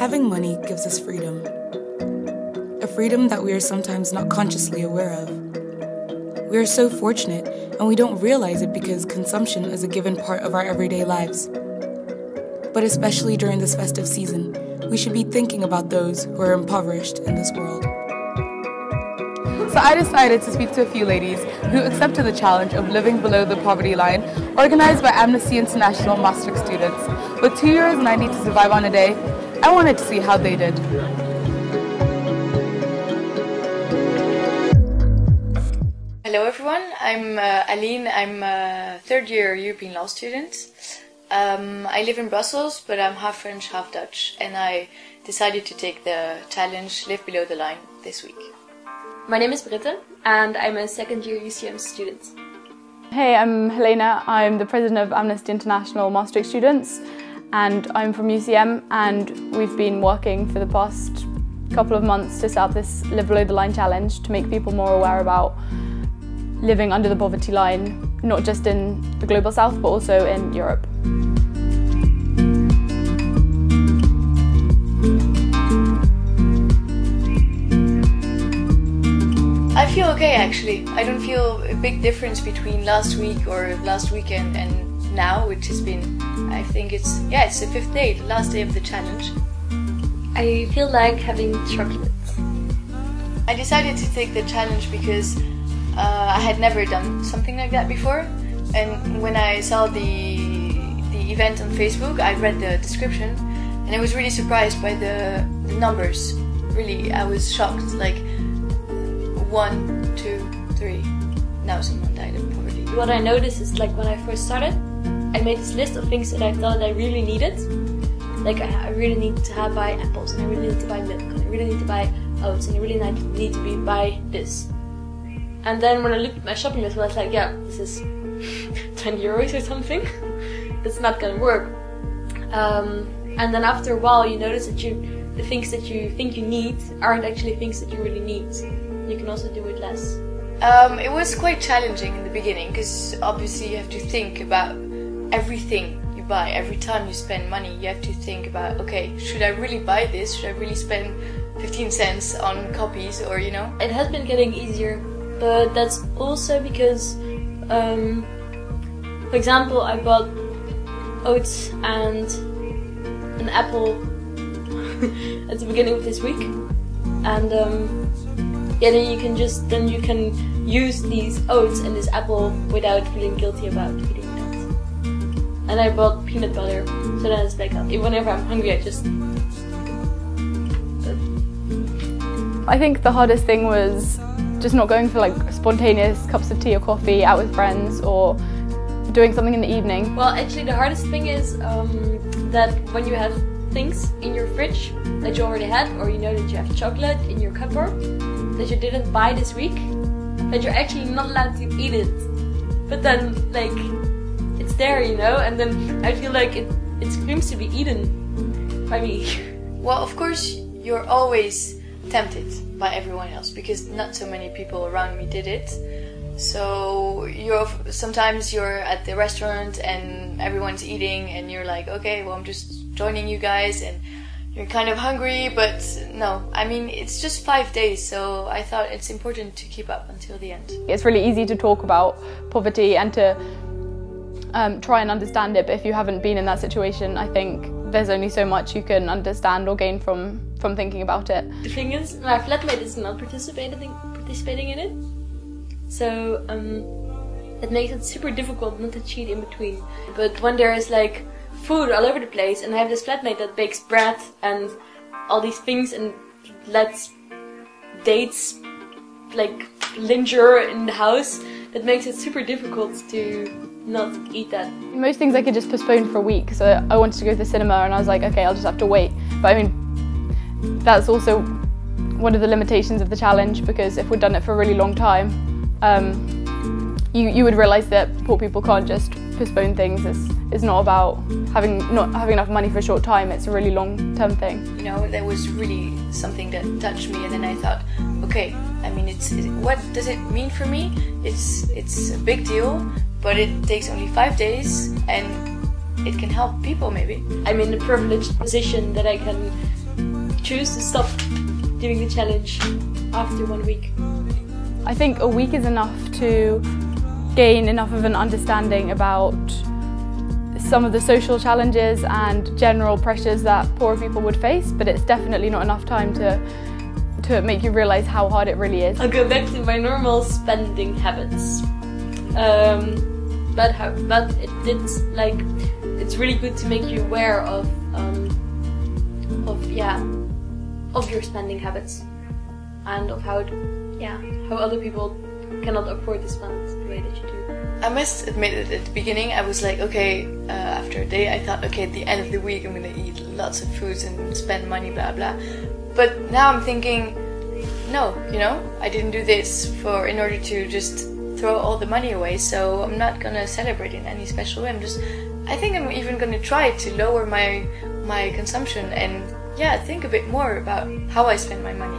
Having money gives us freedom. A freedom that we are sometimes not consciously aware of. We are so fortunate, and we don't realize it because consumption is a given part of our everyday lives. But especially during this festive season, we should be thinking about those who are impoverished in this world. So I decided to speak to a few ladies who accepted the challenge of living below the poverty line, organized by Amnesty International Maastricht students. With €2.90 to survive on a day, I wanted to see how they did. Hello everyone, I'm Aline, I'm a third year European law student. I live in Brussels, but I'm half French, half Dutch, and I decided to take the challenge Live Below the Line this week. My name is Britte, and I'm a second year UCM student. Hey, I'm Helena. I'm the president of Amnesty International Maastricht students, and I'm from UCM, and we've been working for the past couple of months to set up this Live Below the Line challenge to make people more aware about living under the poverty line, not just in the global south, but also in Europe. I feel okay actually. I don't feel a big difference between last week or last weekend and now, which has been, I think it's the fifth day, the last day of the challenge. I feel like having chocolate. I decided to take the challenge because I had never done something like that before, and when I saw the event on Facebook, I read the description and I was really surprised by the numbers. Really, I was shocked, like 1, 2, 3, now someone died of poverty. What I noticed is, like, when I first started, I made this list of things that I thought I really needed. Like, I really need to buy apples, and I really need to buy milk, and I really need to buy oats, and I really need to buy this. And then when I looked at my shopping list, I was like, yeah, this is 20 euros or something. That's not gonna work. And then after a while, you notice that the things that you think you need aren't actually things that you really need. You can also do it less. It was quite challenging in the beginning because obviously you have to think about everything you buy. Every time you spend money, you have to think about, okay, should I really buy this? Should I really spend 15 cents on copies, or you know? It has been getting easier, but that's also because, for example, I bought oats and an apple at the beginning of this week, and then you can use these oats and this apple without feeling guilty about eating that. And I bought peanut butter, so then it's like whenever I'm hungry, I just. I think the hardest thing was just not going for like spontaneous cups of tea or coffee out with friends, or doing something in the evening. Well, actually the hardest thing is that when you have things in your fridge that you already had, or you know that you have chocolate in your cupboard that you didn't buy this week, that you're actually not allowed to eat it. But then, like, it's there, you know, and then I feel like it screams to be eaten by me. Well, of course, you're always tempted by everyone else because not so many people around me did it. So sometimes you're at the restaurant and everyone's eating and you're like, okay, well, I'm just joining you guys, and you're kind of hungry, but no, I mean, it's just 5 days, so I thought it's important to keep up until the end. It's really easy to talk about poverty and to try and understand it, but if you haven't been in that situation, I think there's only so much you can understand or gain from thinking about it. The thing is, my flatmate is not participating in it, so it makes it super difficult not to cheat in between. But when there is like food all over the place, and I have this flatmate that bakes bread and all these things and lets dates like linger in the house, that makes it super difficult to not eat that. Most things I could just postpone for a week, so I wanted to go to the cinema and I was like, okay, I'll just have to wait. But I mean, that's also one of the limitations of the challenge, because if we'd done it for a really long time, you would realise that poor people can't just postpone things. It's not about not having enough money for a short time, it's a really long-term thing. You know, that was really something that touched me, and then I thought, okay, I mean, what does it mean for me? It's a big deal, but it takes only 5 days, and it can help people maybe. I'm in the privileged position that I can choose to stop doing the challenge after 1 week? I think a week is enough to gain enough of an understanding about some of the social challenges and general pressures that poor people would face, but it's definitely not enough time to make you realise how hard it really is. I'll go back to my normal spending habits. But it's really good to make you aware of your spending habits and of how other people cannot afford to spend the way that you do. I must admit that at the beginning I was like, okay, after a day I thought, okay, at the end of the week I'm gonna eat lots of foods and spend money, blah blah. But now I'm thinking, no, I didn't do this in order to just throw all the money away, so I'm not gonna celebrate in any special way. I think I'm even gonna try to lower my consumption and think a bit more about how I spend my money.